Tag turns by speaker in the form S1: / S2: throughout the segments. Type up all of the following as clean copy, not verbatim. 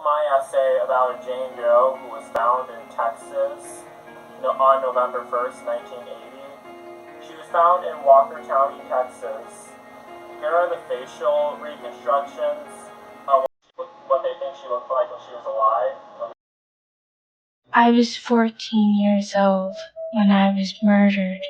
S1: my essay about a Jane Doe who was found in Texas on November 1st, 1980. She was found in Walker County, Texas. Here are the facial reconstructions on what they think she looked like when she was alive.
S2: I was 14 years old when I was murdered.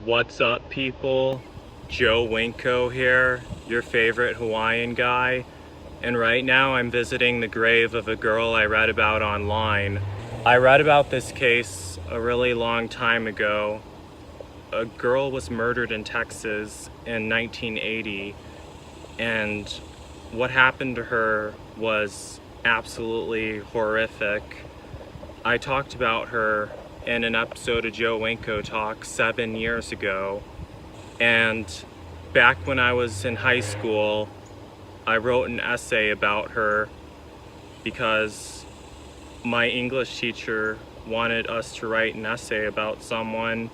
S3: What's up, people? Joe Winko here, your favorite Hawaiian guy, and right now I'm visiting the grave of a girl I read about online. I read about this case a really long time ago. A girl was murdered in Texas in 1980, and what happened to her was absolutely horrific. I talked about her in an episode of Joe Winko Talk 7 years ago, and back when I was in high school, I wrote an essay about her because my English teacher wanted us to write an essay about someone,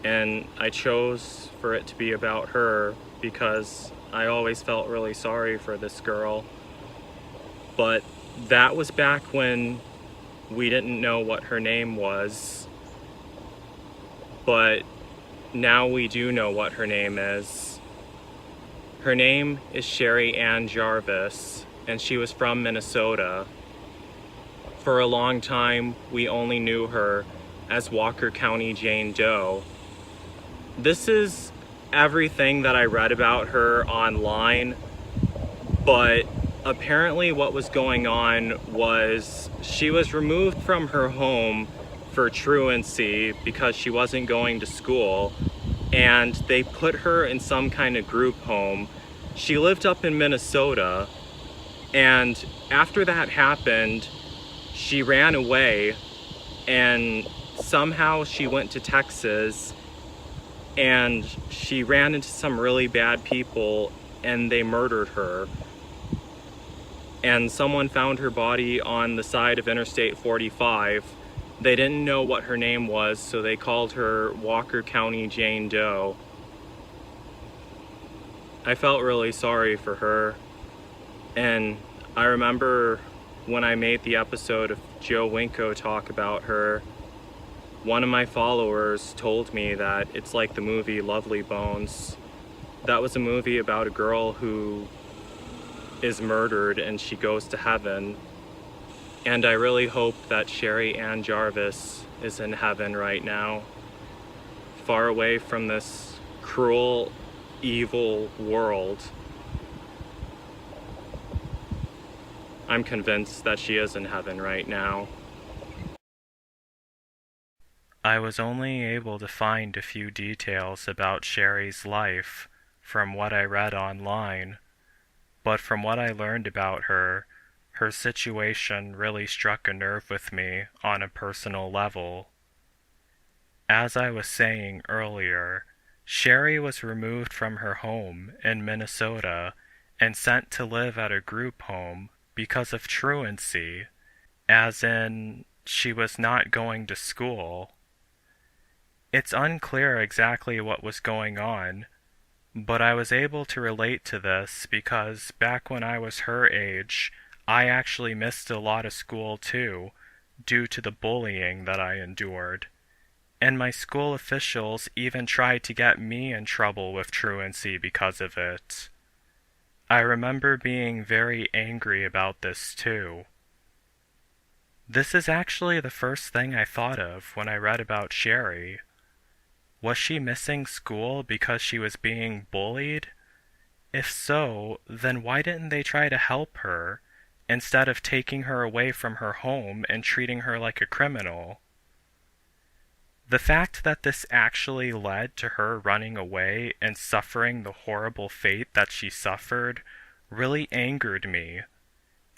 S3: and I chose for it to be about her because I always felt really sorry for this girl. But that was back when we didn't know what her name was, but now we do know what her name is. Her name is Sherri Jarvis, and she was from Minnesota. For a long time, we only knew her as Walker County Jane Doe. This is everything that I read about her online, but apparently what was going on was she was removed from her home for truancy because she wasn't going to school, and they put her in some kind of group home. She lived up in Minnesota, and after that happened, she ran away, and somehow she went to Texas, and she ran into some really bad people, and they murdered her. And someone found her body on the side of Interstate 45. They didn't know what her name was, so they called her Walker County Jane Doe. I felt really sorry for her, and I remember when I made the episode of Joe Winko Talk about her, one of my followers told me that it's like the movie Lovely Bones. That was a movie about a girl who is murdered and she goes to heaven. And I really hope that Sherri Jarvis is in heaven right now, far away from this cruel, evil world. I'm convinced that she is in heaven right now. I was only able to find a few details about Sherri's life from what I read online, but from what I learned about her, her situation really struck a nerve with me on a personal level. As I was saying earlier, Sherri was removed from her home in Minnesota and sent to live at a group home because of truancy, as in she was not going to school. It's unclear exactly what was going on, but I was able to relate to this because back when I was her age, I actually missed a lot of school too, due to the bullying that I endured. And my school officials even tried to get me in trouble with truancy because of it. I remember being very angry about this too. This is actually the first thing I thought of when I read about Sherri. Was she missing school because she was being bullied? If so, then why didn't they try to help her, instead of taking her away from her home and treating her like a criminal? The fact that this actually led to her running away and suffering the horrible fate that she suffered really angered me.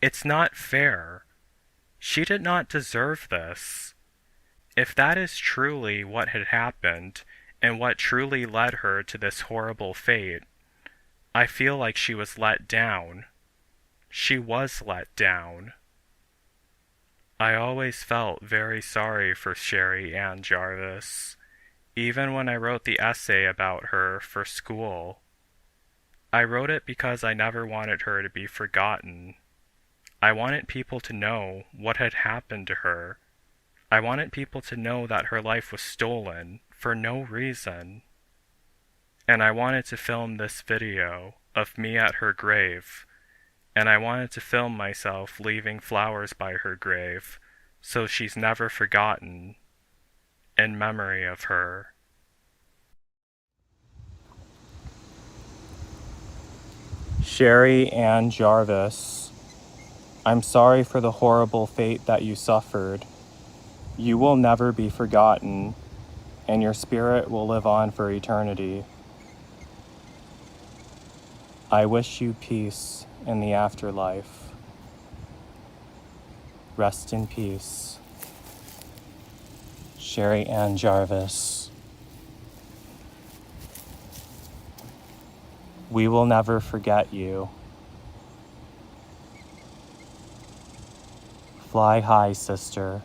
S3: It's not fair. She did not deserve this. If that is truly what had happened, and what truly led her to this horrible fate, I feel like she was let down. She was let down. I always felt very sorry for Sherri and Jarvis, even when I wrote the essay about her for school. I wrote it because I never wanted her to be forgotten. I wanted people to know what had happened to her. I wanted people to know that her life was stolen for no reason. And I wanted to film this video of me at her grave, and I wanted to film myself leaving flowers by her grave so she's never forgotten, in memory of her. Sherri and Jarvis, I'm sorry for the horrible fate that you suffered. You will never be forgotten, and your spirit will live on for eternity. I wish you peace in the afterlife. Rest in peace. Sherri and Jarvis. We will never forget you. Fly high, sister.